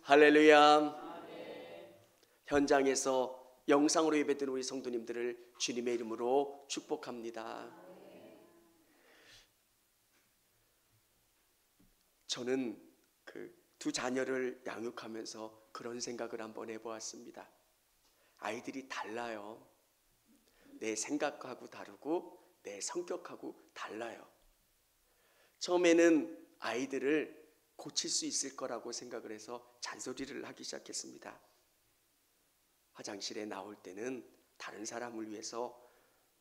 할렐루야. 현장에서 영상으로 예배드리는 우리 성도님들을 주님의 이름으로 축복합니다. 저는 그 두 자녀를 양육하면서 그런 생각을 한번 해보았습니다. 아이들이 달라요. 내 생각하고 다르고 내 성격하고 달라요. 처음에는 아이들을 고칠 수 있을 거라고 생각을 해서 잔소리를 하기 시작했습니다. 화장실에 나올 때는 다른 사람을 위해서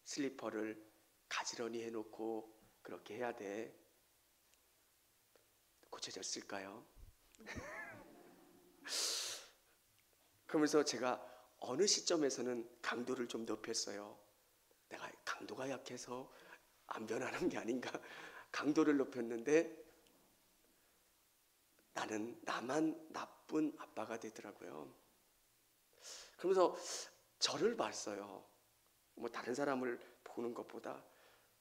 슬리퍼를 가지런히 해놓고 그렇게 해야 돼. 고쳐졌을까요? 그러면서 제가 어느 시점에서는 강도를 좀 높였어요. 내가 강도가 약해서 안 변하는 게 아닌가. 강도를 높였는데 나만 나쁜 아빠가 되더라고요. 그러면서 저를 봤어요. 뭐 다른 사람을 보는 것보다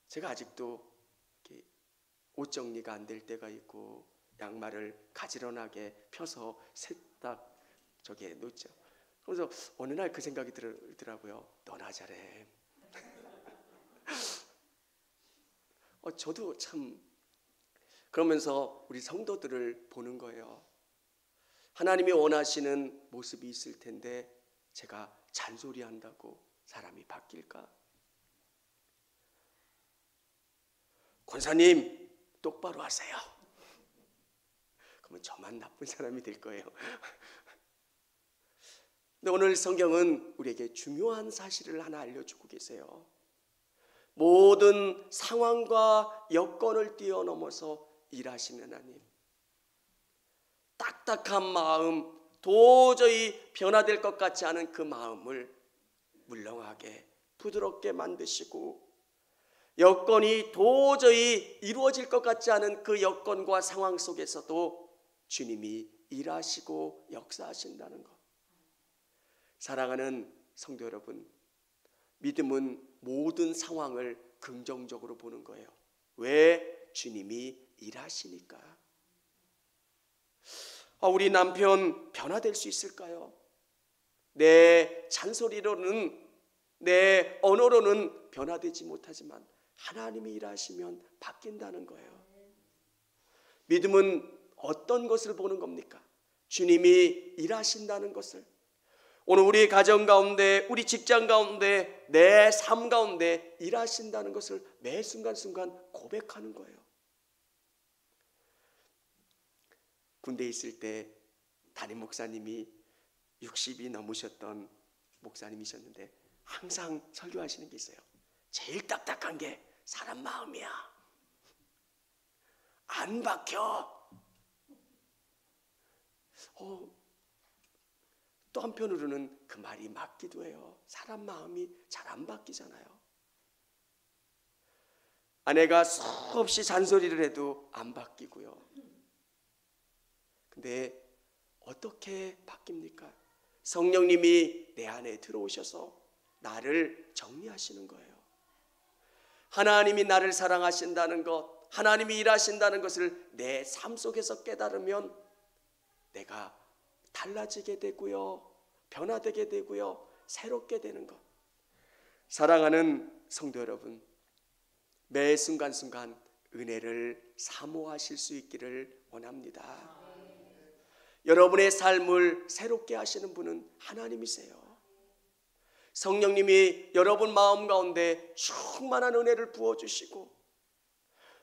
제가 아직도 옷 정리가 안 될 때가 있고 양말을 가지런하게 펴서 세탁 저기에 놓죠. 그래서 어느 날 그 생각이 들더라고요. 너나 잘해. 저도 참 그러면서 우리 성도들을 보는 거예요. 하나님이 원하시는 모습이 있을 텐데 제가 잔소리한다고 사람이 바뀔까? 권사님 똑바로 하세요. 그러면 저만 나쁜 사람이 될 거예요. 근데 오늘 성경은 우리에게 중요한 사실을 하나 알려주고 계세요. 모든 상황과 여건을 뛰어넘어서 일하시는 하나님. 딱딱한 마음, 도저히 변화될 것 같지 않은 그 마음을 물렁하게 부드럽게 만드시고, 여건이 도저히 이루어질 것 같지 않은 그 여건과 상황 속에서도 주님이 일하시고 역사하신다는 것. 사랑하는 성도 여러분, 믿음은 모든 상황을 긍정적으로 보는 거예요. 왜? 주님이 일하시니까. 우리 남편 변화될 수 있을까요? 내 잔소리로는, 내 언어로는 변화되지 못하지만 하나님이 일하시면 바뀐다는 거예요. 믿음은 어떤 것을 보는 겁니까? 주님이 일하신다는 것을. 오늘 우리 가정 가운데, 우리 직장 가운데, 내 삶 가운데 일하신다는 것을 매 순간순간 고백하는 거예요. 군대에 있을 때 담임 목사님이 60이 넘으셨던 목사님이셨는데 항상 설교하시는 게 있어요. 제일 딱딱한 게 사람 마음이야. 안 박혀. 또 한편으로는 그 말이 맞기도 해요. 사람 마음이 잘 안 바뀌잖아요. 아내가 수없이 잔소리를 해도 안 바뀌고요. 근데 어떻게 바뀝니까? 성령님이 내 안에 들어오셔서 나를 정리하시는 거예요. 하나님이 나를 사랑하신다는 것, 하나님이 일하신다는 것을 내 삶 속에서 깨달으면 내가 달라지게 되고요, 변화되게 되고요, 새롭게 되는 것. 사랑하는 성도 여러분, 매 순간순간 은혜를 사모하실 수 있기를 원합니다. 여러분의 삶을 새롭게 하시는 분은 하나님이세요. 성령님이 여러분 마음 가운데 충만한 은혜를 부어주시고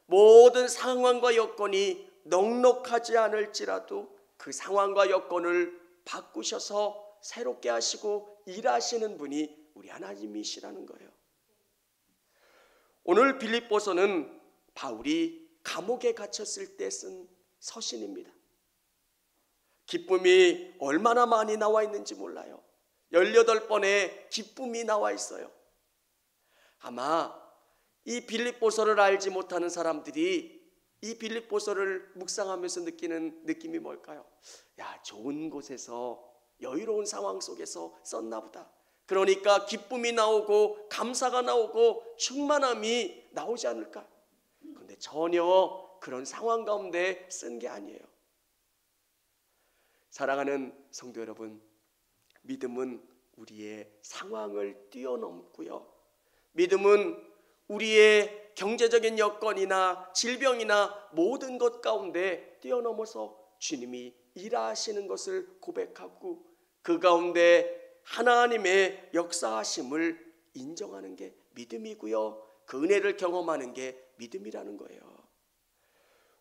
모든 상황과 여건이 넉넉하지 않을지라도 그 상황과 여건을 바꾸셔서 새롭게 하시고 일하시는 분이 우리 하나님이시라는 거예요. 오늘 빌립보서는 바울이 감옥에 갇혔을 때 쓴 서신입니다. 기쁨이 얼마나 많이 나와 있는지 몰라요. 18번의 기쁨이 나와 있어요. 아마 이 빌립보서를 알지 못하는 사람들이 이 빌립보서를 묵상하면서 느끼는 느낌이 뭘까요? 야, 좋은 곳에서 여유로운 상황 속에서 썼나 보다. 그러니까 기쁨이 나오고 감사가 나오고 충만함이 나오지 않을까? 그런데 전혀 그런 상황 가운데 쓴 게 아니에요. 사랑하는 성도 여러분, 믿음은 우리의 상황을 뛰어넘고요. 믿음은 우리의 경제적인 여건이나 질병이나 모든 것 가운데 뛰어넘어서 주님이 일하시는 것을 고백하고 그 가운데 하나님의 역사하심을 인정하는 게 믿음이고요. 그 은혜를 경험하는 게 믿음이라는 거예요.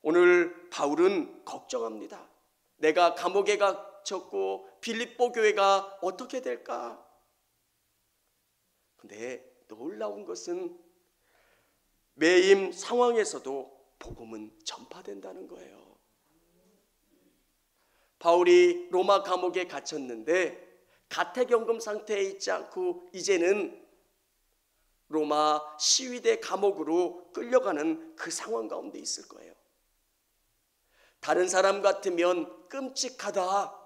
오늘 바울은 걱정합니다. 내가 감옥에 갇혔고 빌립보 교회가 어떻게 될까? 근데 놀라운 것은 매임 상황에서도 복음은 전파된다는 거예요. 바울이 로마 감옥에 갇혔는데 가택연금 상태에 있지 않고 이제는 로마 시위대 감옥으로 끌려가는 그 상황 가운데 있을 거예요. 다른 사람 같으면 끔찍하다,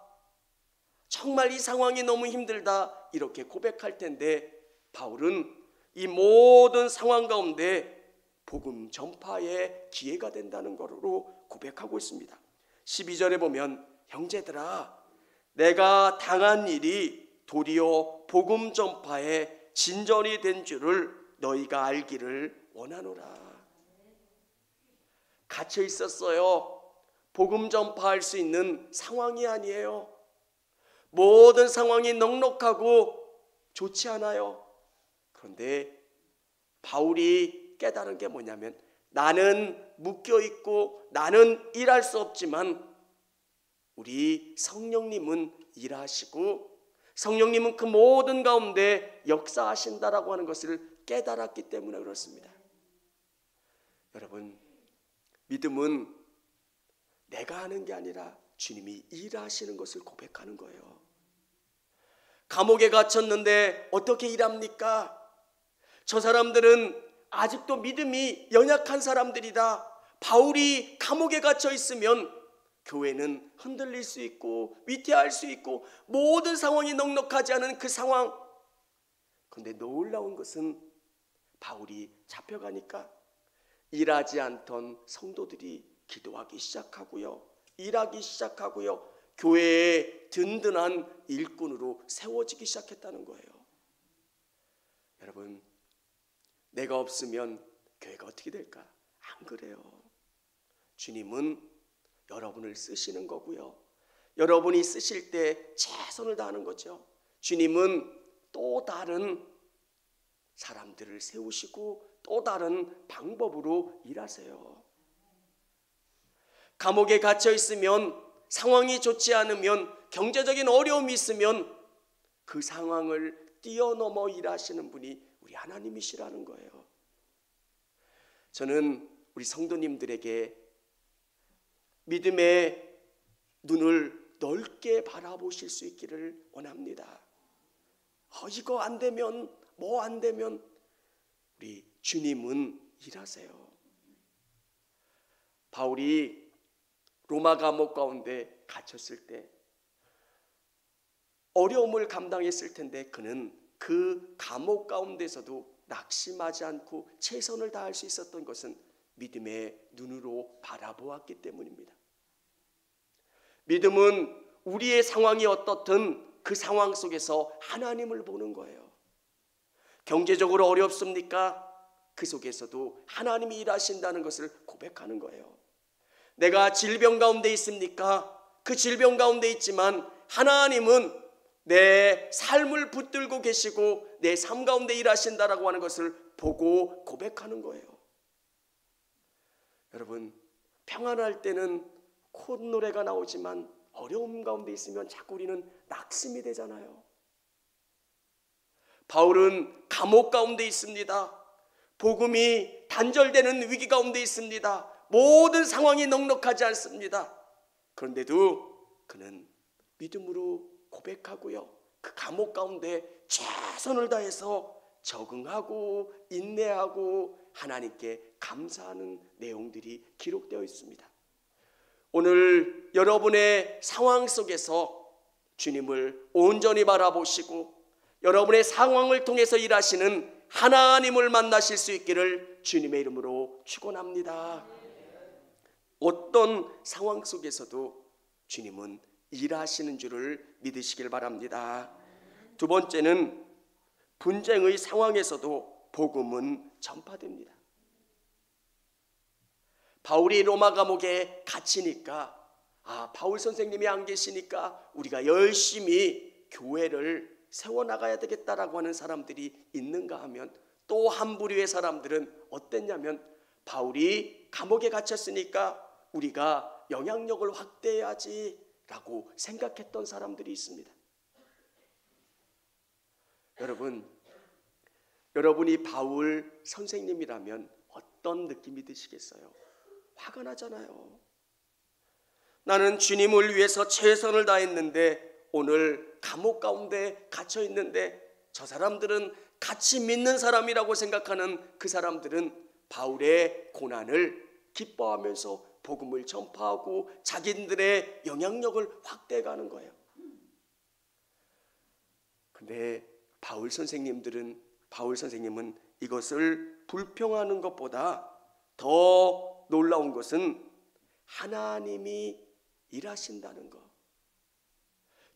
정말 이 상황이 너무 힘들다 이렇게 고백할 텐데 바울은 이 모든 상황 가운데 복음 전파의 기회가 된다는 것으로 고백하고 있습니다. 12절에 보면 형제들아, 내가 당한 일이 도리어 복음 전파의 진전이 된 줄을 너희가 알기를 원하노라. 갇혀 있었어요. 복음 전파할 수 있는 상황이 아니에요. 모든 상황이 넉넉하고 좋지 않아요. 그런데 바울이 깨달은 게 뭐냐면 나는 묶여 있고 나는 일할 수 없지만 우리 성령님은 일하시고 성령님은 그 모든 가운데 역사하신다라고 하는 것을 깨달았기 때문에 그렇습니다. 여러분, 믿음은 내가 하는 게 아니라 주님이 일하시는 것을 고백하는 거예요. 감옥에 갇혔는데 어떻게 일합니까? 저 사람들은 아직도 믿음이 연약한 사람들이다. 바울이 감옥에 갇혀 있으면 교회는 흔들릴 수 있고 위태할 수 있고 모든 상황이 넉넉하지 않은 그 상황. 그런데 놀라운 것은 바울이 잡혀가니까 일하지 않던 성도들이 기도하기 시작하고요, 일하기 시작하고요, 교회의 든든한 일꾼으로 세워지기 시작했다는 거예요. 여러분, 내가 없으면 교회가 어떻게 될까? 안 그래요. 주님은 여러분을 쓰시는 거고요, 여러분이 쓰실 때 최선을 다하는 거죠. 주님은 또 다른 사람들을 세우시고 또 다른 방법으로 일하세요. 감옥에 갇혀 있으면, 상황이 좋지 않으면, 경제적인 어려움이 있으면 그 상황을 뛰어넘어 일하시는 분이 우리 하나님이시라는 거예요. 저는 우리 성도님들에게 믿음의 눈을 넓게 바라보실 수 있기를 원합니다. 이거 안 되면, 뭐 안 되면, 우리 주님은 일하세요. 바울이 로마 감옥 가운데 갇혔을 때 어려움을 감당했을 텐데 그는 그 감옥 가운데서도 낙심하지 않고 최선을 다할 수 있었던 것은 믿음의 눈으로 바라보았기 때문입니다. 믿음은 우리의 상황이 어떻든 그 상황 속에서 하나님을 보는 거예요. 경제적으로 어렵습니까? 그 속에서도 하나님이 일하신다는 것을 고백하는 거예요. 내가 질병 가운데 있습니까? 그 질병 가운데 있지만 하나님은 내 삶을 붙들고 계시고 내 삶 가운데 일하신다라고 하는 것을 보고 고백하는 거예요. 여러분, 평안할 때는 콧노래가 나오지만 어려움 가운데 있으면 자꾸 우리는 낙심이 되잖아요. 바울은 감옥 가운데 있습니다. 복음이 단절되는 위기 가운데 있습니다. 모든 상황이 넉넉하지 않습니다. 그런데도 그는 믿음으로 고백하고요, 그 감옥 가운데 최선을 다해서 적응하고 인내하고 하나님께 감사하는 내용들이 기록되어 있습니다. 오늘 여러분의 상황 속에서 주님을 온전히 바라보시고 여러분의 상황을 통해서 일하시는 하나님을 만나실 수 있기를 주님의 이름으로 축원합니다. 어떤 상황 속에서도 주님은 일하시는 줄을 믿으시길 바랍니다. 두 번째는 분쟁의 상황에서도 복음은 전파됩니다. 바울이 로마 감옥에 갇히니까 바울 선생님이 안 계시니까 우리가 열심히 교회를 세워나가야 되겠다라고 하는 사람들이 있는가 하면 또 한 부류의 사람들은 어땠냐면 바울이 감옥에 갇혔으니까 우리가 영향력을 확대해야지 라고 생각했던 사람들이 있습니다. 여러분이 바울 선생님이라면 어떤 느낌이 드시겠어요? 화가 나잖아요. 나는 주님을 위해서 최선을 다했는데 오늘 감옥 가운데 갇혀 있는데 저 사람들은 같이 믿는 사람이라고 생각하는 그 사람들은 바울의 고난을 기뻐하면서 복음을 전파하고 자기들의 영향력을 확대해가는 거예요. 근데 바울 선생님은 이것을 불평하는 것보다 더 놀라운 것은 하나님이 일하신다는 것.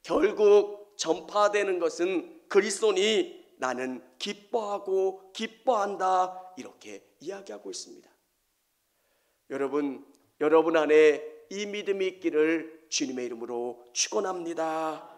결국 전파되는 것은 그리스도니 나는 기뻐하고 기뻐한다 이렇게 이야기하고 있습니다. 여러분 안에 이 믿음이 있기를 주님의 이름으로 축원합니다.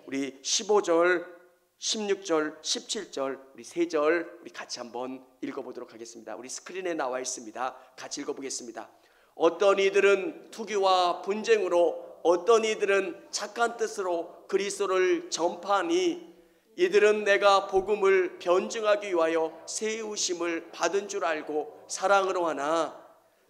우리 15절, 16절, 17절 우리 3절 우리 같이 한번 읽어보도록 하겠습니다. 우리 스크린에 나와 있습니다. 같이 읽어보겠습니다. 어떤 이들은 투기와 분쟁으로 어떤 이들은 착한 뜻으로 그리스도를 전파하니 이들은 내가 복음을 변증하기 위하여 세우심을 받은 줄 알고 사랑으로 하나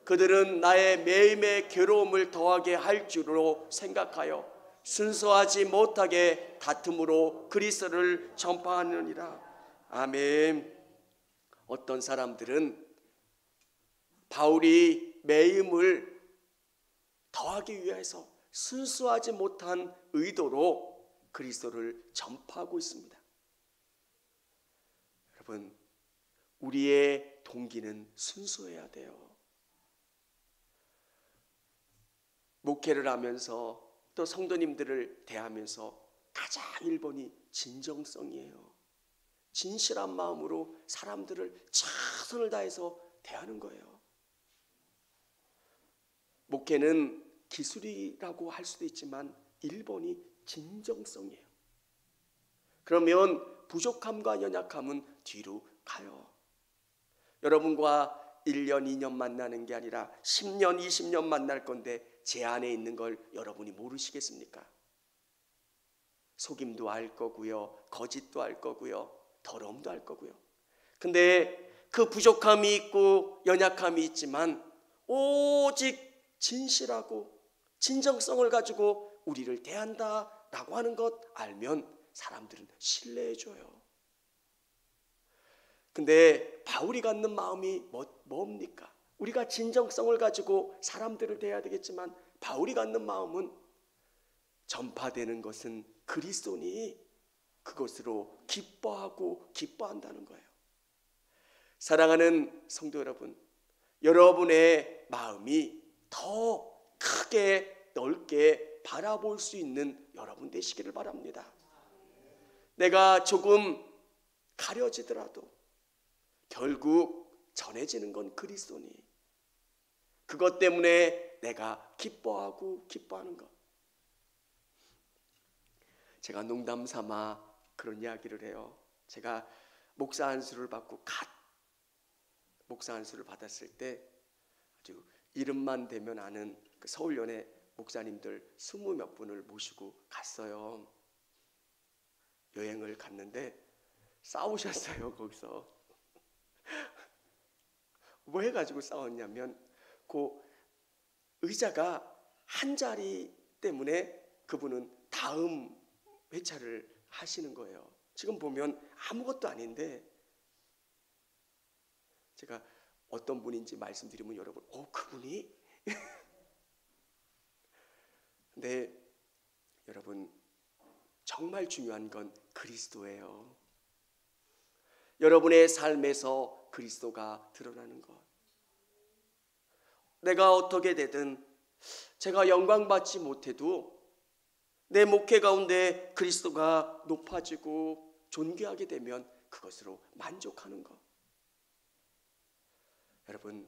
그들은 나의 매일매일 괴로움을 더하게 할 줄로 생각하여 순수하지 못하게 다툼으로 그리스도를 전파하느니라. 아멘. 어떤 사람들은 바울이 매임을 더하기 위해서 순수하지 못한 의도로 그리스도를 전파하고 있습니다. 여러분, 우리의 동기는 순수해야 돼요. 목회를 하면서 또 성도님들을 대하면서 가장 1번이 진정성이에요. 진실한 마음으로 사람들을 최선을 다해서 대하는 거예요. 목회는 기술이라고 할 수도 있지만 1번이 진정성이에요. 그러면 부족함과 연약함은 뒤로 가요. 여러분과 1년, 2년 만나는 게 아니라 10년, 20년 만날 건데 제 안에 있는 걸 여러분이 모르시겠습니까? 속임도 알 거고요, 거짓도 알 거고요, 더러움도 알 거고요. 근데 그 부족함이 있고 연약함이 있지만 오직 진실하고 진정성을 가지고 우리를 대한다라고 하는 것 알면 사람들은 신뢰해줘요. 근데 바울이 갖는 마음이 뭡니까? 우리가 진정성을 가지고 사람들을 대해야 되겠지만 바울이 갖는 마음은 전파되는 것은 그리스도니 그것으로 기뻐하고 기뻐한다는 거예요. 사랑하는 성도 여러분, 여러분의 마음이 더 크게 넓게 바라볼 수 있는 여러분 되시기를 바랍니다. 내가 조금 가려지더라도 결국 전해지는 건 그리스도니 그것 때문에 내가 기뻐하고 기뻐하는 것. 제가 농담 삼아 그런 이야기를 해요. 제가 목사 안수를 받고 목사 안수를 받았을 때 아주 이름만 대면 아는 그 서울연회 목사님들 20몇 분을 모시고 갔어요. 여행을 갔는데 싸우셨어요. 거기서 뭐 해가지고 싸웠냐면 그 의자가 한 자리 때문에 그분은 다음 회차를 하시는 거예요. 지금 보면 아무것도 아닌데 제가 어떤 분인지 말씀드리면 여러분 그분이? 근데 여러분 정말 중요한 건 그리스도예요. 여러분의 삶에서 그리스도가 드러나는 것. 내가 어떻게 되든 제가 영광받지 못해도 내 목회 가운데 그리스도가 높아지고 존귀하게 되면 그것으로 만족하는 것. 여러분,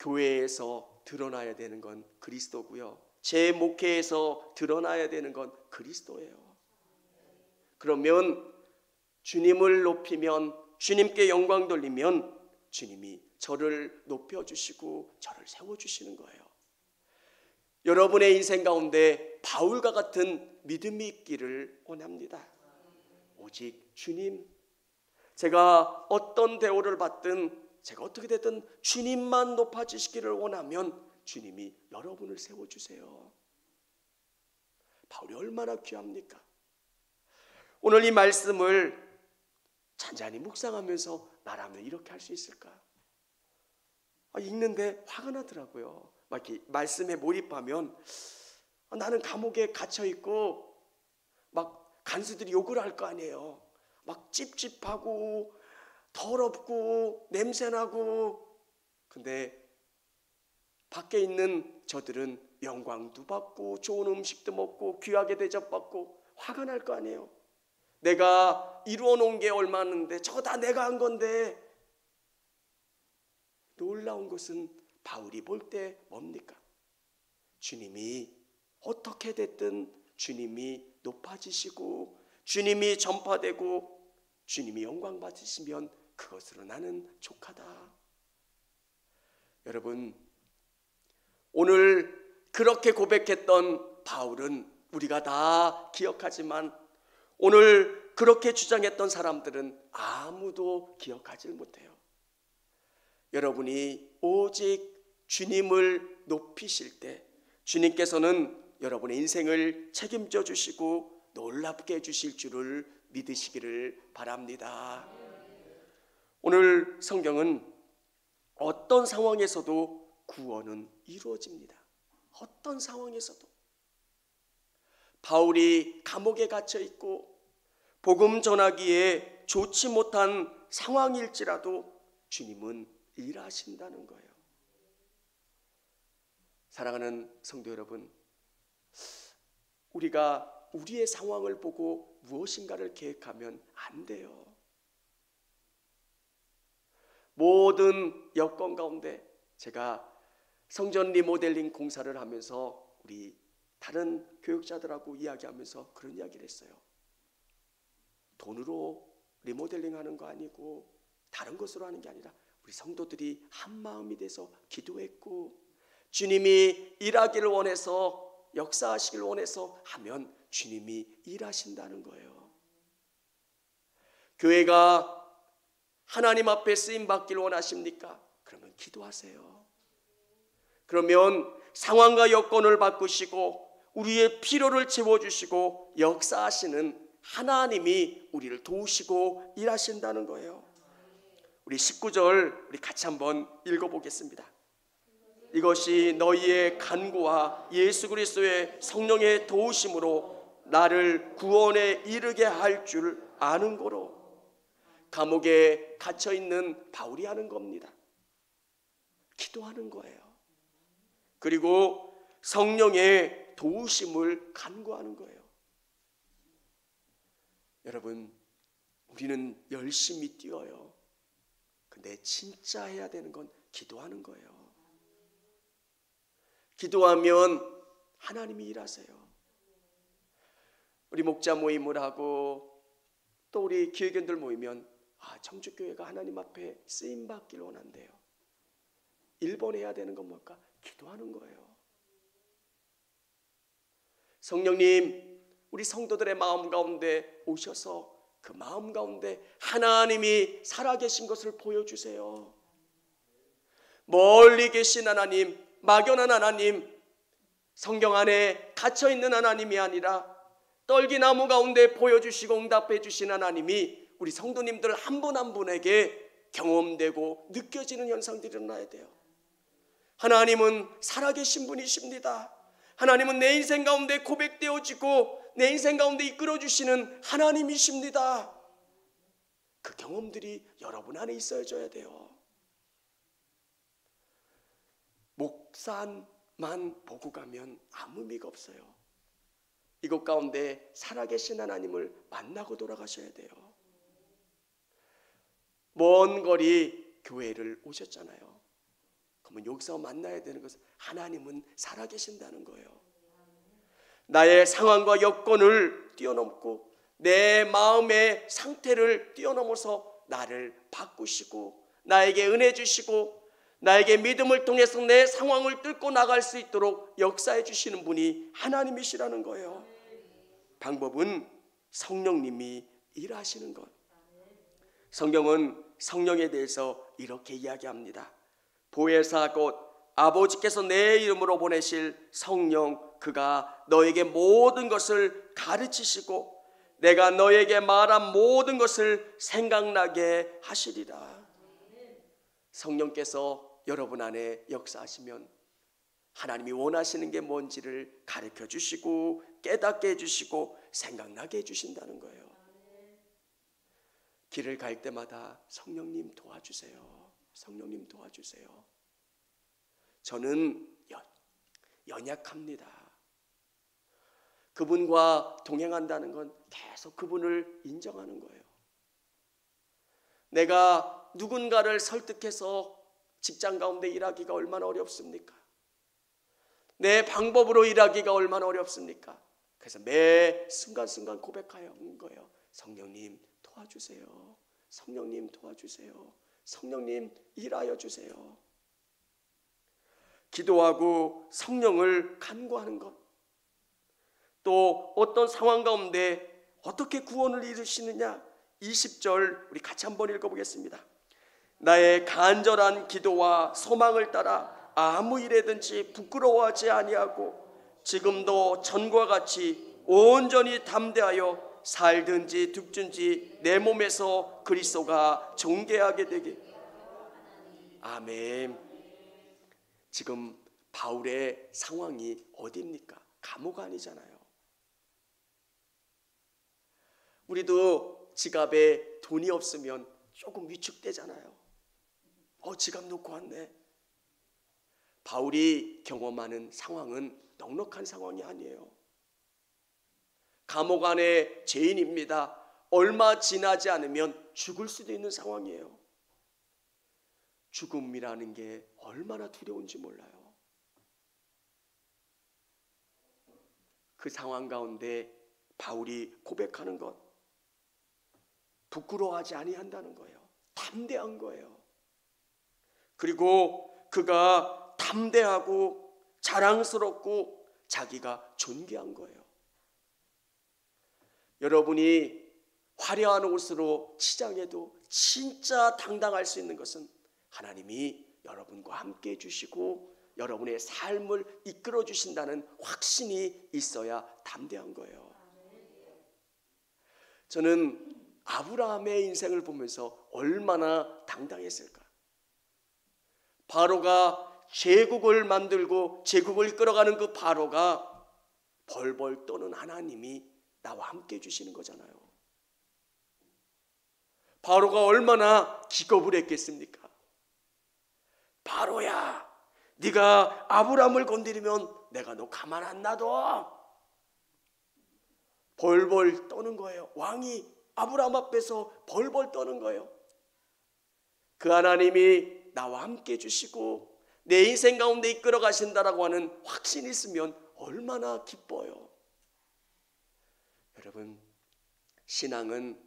교회에서 드러나야 되는 건 그리스도고요. 제 목회에서 드러나야 되는 건 그리스도예요. 그러면 주님을 높이면, 주님께 영광 돌리면 주님이 저를 높여주시고 저를 세워주시는 거예요. 여러분의 인생 가운데 바울과 같은 믿음이 있기를 원합니다. 오직 주님, 제가 어떤 대우를 받든 제가 어떻게 됐든 주님만 높아지시기를 원하면 주님이 여러분을 세워주세요. 바울이 얼마나 귀합니까? 오늘 이 말씀을 잔잔히 묵상하면서 나라면 이렇게 할 수 있을까? 읽는데 화가 나더라고요. 막 이렇게 말씀에 몰입하면 나는 감옥에 갇혀 있고 막 간수들이 욕을 할 거 아니에요. 막 찝찝하고 더럽고 냄새나고. 근데 밖에 있는 저들은 영광도 받고 좋은 음식도 먹고 귀하게 대접받고 화가 날 거 아니에요. 내가 이루어 놓은 게 얼마는데 저거 다 내가 한 건데. 놀라운 것은 바울이 볼 때 뭡니까? 주님이 어떻게 됐든 주님이 높아지시고 주님이 전파되고 주님이 영광 받으시면 그것으로 나는 족하다. 여러분, 오늘 그렇게 고백했던 바울은 우리가 다 기억하지만 오늘 그렇게 주장했던 사람들은 아무도 기억하지 못해요. 여러분이 오직 주님을 높이실 때 주님께서는 여러분의 인생을 책임져 주시고 놀랍게 해주실 줄을 믿으시기를 바랍니다. 오늘 성경은 어떤 상황에서도 구원은 이루어집니다. 어떤 상황에서도. 바울이 감옥에 갇혀 있고 복음 전하기에 좋지 못한 상황일지라도 주님은 일하신다는 거예요. 사랑하는 성도 여러분, 우리가 우리의 상황을 보고 무엇인가를 계획하면 안 돼요. 모든 여건 가운데 제가 성전 리모델링 공사를 하면서 우리 다른 교육자들하고 이야기하면서 그런 이야기를 했어요. 돈으로 리모델링 하는 거 아니고 다른 것으로 하는 게 아니라 우리 성도들이 한 마음이 돼서 기도했고 주님이 일하기를 원해서 역사하시기를 원해서 하면 주님이 일하신다는 거예요. 교회가 하나님 앞에 쓰임받기를 원하십니까? 그러면 기도하세요. 그러면 상황과 여건을 바꾸시고 우리의 필요를 채워주시고 역사하시는 하나님이 우리를 도우시고 일하신다는 거예요. 우리 19절 우리 같이 한번 읽어보겠습니다. 이것이 너희의 간구와 예수 그리스도의 성령의 도우심으로 나를 구원에 이르게 할 줄 아는 거로. 감옥에 갇혀 있는 바울이 하는 겁니다. 기도하는 거예요. 그리고 성령의 도우심을 간구하는 거예요. 여러분, 우리는 열심히 뛰어요. 근데 진짜 해야 되는 건 기도하는 거예요. 기도하면 하나님이 일하세요. 우리 목자 모임을 하고 또 우리 기회견들 모이면 청주교회가 하나님 앞에 쓰임받기를 원한대요. 1번 해야 되는 건 뭘까? 기도하는 거예요. 성령님, 우리 성도들의 마음 가운데 오셔서 그 마음 가운데 하나님이 살아계신 것을 보여주세요. 멀리 계신 하나님, 막연한 하나님, 성경 안에 갇혀있는 하나님이 아니라 떨기나무 가운데 보여주시고 응답해 주신 하나님이 우리 성도님들 한 분 한 분에게 경험되고 느껴지는 현상들이 일어나야 돼요. 하나님은 살아계신 분이십니다. 하나님은 내 인생 가운데 고백되어지고 내 인생 가운데 이끌어주시는 하나님이십니다. 그 경험들이 여러분 안에 있어져야 돼요. 목산만 보고 가면 아무 의미가 없어요. 이곳 가운데 살아계신 하나님을 만나고 돌아가셔야 돼요. 먼 거리 교회를 오셨잖아요. 그러면 여기서 만나야 되는 것은 하나님은 살아계신다는 거예요. 나의 상황과 여건을 뛰어넘고 내 마음의 상태를 뛰어넘어서 나를 바꾸시고 나에게 은혜 주시고 나에게 믿음을 통해서 내 상황을 뚫고 나갈 수 있도록 역사해 주시는 분이 하나님이시라는 거예요. 방법은 성령님이 일하시는 것. 성경은 성령에 대해서 이렇게 이야기합니다. 보혜사 곧 아버지께서 내 이름으로 보내실 성령, 그가 너에게 모든 것을 가르치시고 내가 너에게 말한 모든 것을 생각나게 하시리라. 성령께서 여러분 안에 역사하시면 하나님이 원하시는 게 뭔지를 가르쳐 주시고 깨닫게 해주시고 생각나게 해주신다는 거예요. 길을 갈 때마다 성령님 도와주세요. 성령님 도와주세요. 저는 연약합니다. 그분과 동행한다는 건 계속 그분을 인정하는 거예요. 내가 누군가를 설득해서 직장 가운데 일하기가 얼마나 어렵습니까? 내 방법으로 일하기가 얼마나 어렵습니까? 그래서 매 순간순간 고백하는 거예요. 성령님 도와주세요. 성령님 도와주세요. 성령님 일하여 주세요. 기도하고 성령을 간구하는 것. 또 어떤 상황 가운데 어떻게 구원을 이루시느냐? 20절 우리 같이 한번 읽어보겠습니다. 나의 간절한 기도와 소망을 따라 아무 일에든지 부끄러워하지 아니하고 지금도 전과 같이 온전히 담대하여 살든지 죽든지 내 몸에서 그리스도가 존귀하게 되게. 아멘. 지금 바울의 상황이 어디입니까? 감옥 아니잖아요. 우리도 지갑에 돈이 없으면 조금 위축되잖아요. 지갑 놓고 왔네. 바울이 경험하는 상황은 넉넉한 상황이 아니에요. 감옥 안에 죄인입니다. 얼마 지나지 않으면 죽을 수도 있는 상황이에요. 죽음이라는 게 얼마나 두려운지 몰라요. 그 상황 가운데 바울이 고백하는 것, 부끄러워하지 아니한다는 거예요. 담대한 거예요. 그리고 그가 담대하고 자랑스럽고 자기가 존귀한 거예요. 여러분이 화려한 옷으로 시장에도 진짜 당당할 수 있는 것은 하나님이 여러분과 함께 해주시고 여러분의 삶을 이끌어 주신다는 확신이 있어야 담대한 거예요. 저는 아브라함의 인생을 보면서 얼마나 당당했을까. 바로가 제국을 만들고 제국을 끌어가는 그 바로가 벌벌 떠는 하나님이 나와 함께 해주시는 거잖아요. 바로가 얼마나 기겁을 했겠습니까? 바로야, 네가 아브라함을 건드리면 내가 너 가만 안 놔둬. 벌벌 떠는 거예요. 왕이 아브라함 앞에서 벌벌 떠는 거예요. 그 하나님이 나와 함께 해주시고 내 인생 가운데 이끌어 가신다라고 하는 확신이 있으면 얼마나 기뻐요. 여러분, 신앙은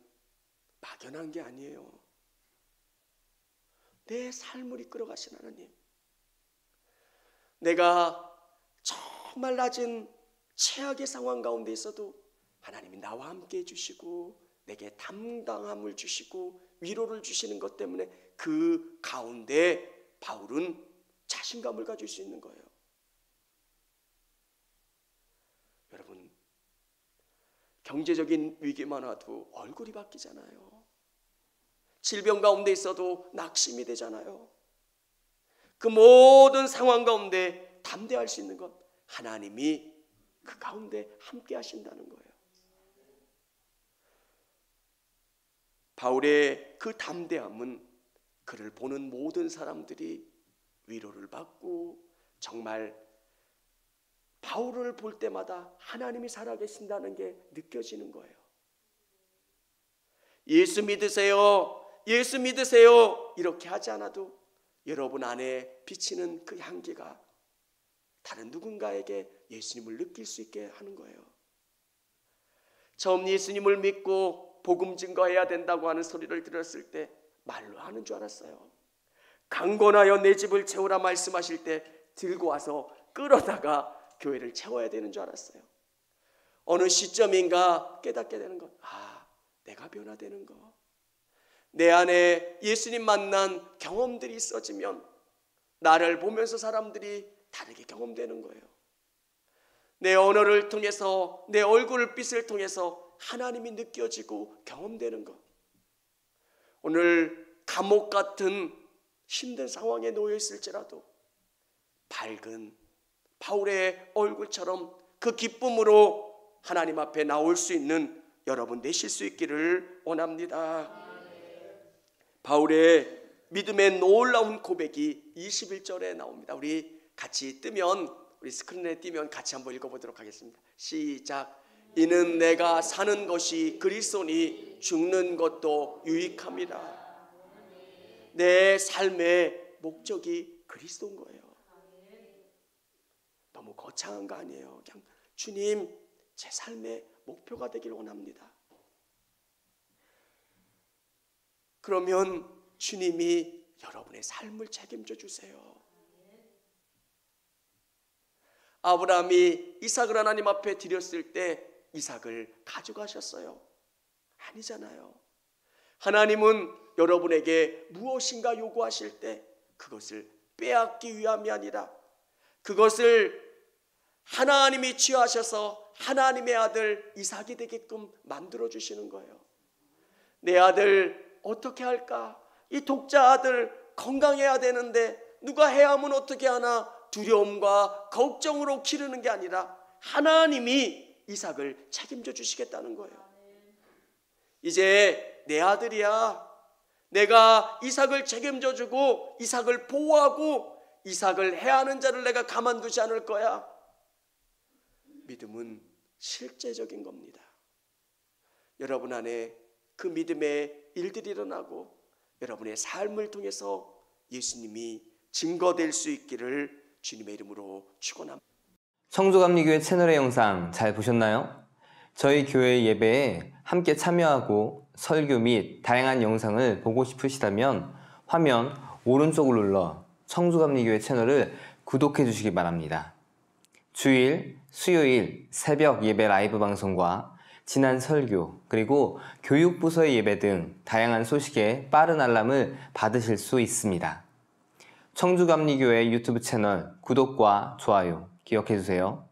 막연한 게 아니에요. 내 삶을 이끌어 가신 하나님. 내가 정말 낮은 최악의 상황 가운데 있어도 하나님이 나와 함께 해주시고 내게 담당함을 주시고 위로를 주시는 것 때문에 그 가운데 바울은 자신감을 가질 수 있는 거예요. 여러분, 경제적인 위기만 와도 얼굴이 바뀌잖아요. 질병 가운데 있어도 낙심이 되잖아요. 그 모든 상황 가운데 담대할 수 있는 것, 하나님이 그 가운데 함께 하신다는 거예요. 바울의 그 담대함은 그를 보는 모든 사람들이 위로를 받고 정말 바울을 볼 때마다 하나님이 살아계신다는 게 느껴지는 거예요. 예수 믿으세요. 예수 믿으세요. 이렇게 하지 않아도 여러분 안에 비치는 그 향기가 다른 누군가에게 예수님을 느낄 수 있게 하는 거예요. 처음 예수님을 믿고 복음 증거해야 된다고 하는 소리를 들었을 때 말로 하는 줄 알았어요. 강권하여 내 집을 채우라 말씀하실 때 들고 와서 끌어다가 교회를 채워야 되는 줄 알았어요. 어느 시점인가 깨닫게 되는 것. 내가 변화되는 거. 내 안에 예수님 만난 경험들이 있어지면 나를 보면서 사람들이 다르게 경험되는 거예요. 내 언어를 통해서, 내 얼굴빛을 통해서 하나님이 느껴지고 경험되는 것. 오늘 감옥 같은 힘든 상황에 놓여 있을지라도 밝은 바울의 얼굴처럼 그 기쁨으로 하나님 앞에 나올 수 있는 여러분 되실 수 있기를 원합니다. 바울의 믿음의 놀라운 고백이 21절에 나옵니다. 우리 같이 뜨면, 우리 스크린에 띄면 같이 한번 읽어보도록 하겠습니다. 시작. 이는 내가 사는 것이 그리스도니 죽는 것도 유익함이라. 내 삶의 목적이 그리스도인 거예요. 너무 거창한 거 아니에요. 그냥 주님, 제 삶의 목표가 되길 원합니다. 그러면 주님이 여러분의 삶을 책임져 주세요. 아브라함이 이삭을 하나님 앞에 드렸을 때 이삭을 가져가셨어요? 아니잖아요. 하나님은 여러분에게 무엇인가 요구하실 때 그것을 빼앗기 위함이 아니라 그것을 하나님이 취하셔서 하나님의 아들 이삭이 되게끔 만들어 주시는 거예요. 내 아들 어떻게 할까? 이 독자 아들 건강해야 되는데 누가 해야 하면 어떻게 하나? 두려움과 걱정으로 기르는 게 아니라 하나님이 이삭을 책임져 주시겠다는 거예요. 이제 내 아들이야. 내가 이삭을 책임져 주고 이삭을 보호하고 이삭을 해야 하는 자를 내가 가만두지 않을 거야. 믿음은 실제적인 겁니다. 여러분 안에 그 믿음의 일들이 일어나고 여러분의 삶을 통해서 예수님이 증거될 수 있기를 주님의 이름으로 축원합니다. 청주감리교회 채널의 영상 잘 보셨나요? 저희 교회 예배에 함께 참여하고 설교 및 다양한 영상을 보고 싶으시다면 화면 오른쪽을 눌러 청주감리교회 채널을 구독해 주시기 바랍니다. 주일, 수요일 새벽 예배 라이브 방송과 지난 설교, 그리고 교육부서의 예배 등 다양한 소식에 빠른 알람을 받으실 수 있습니다. 청주감리교회 유튜브 채널 구독과 좋아요 기억해 주세요.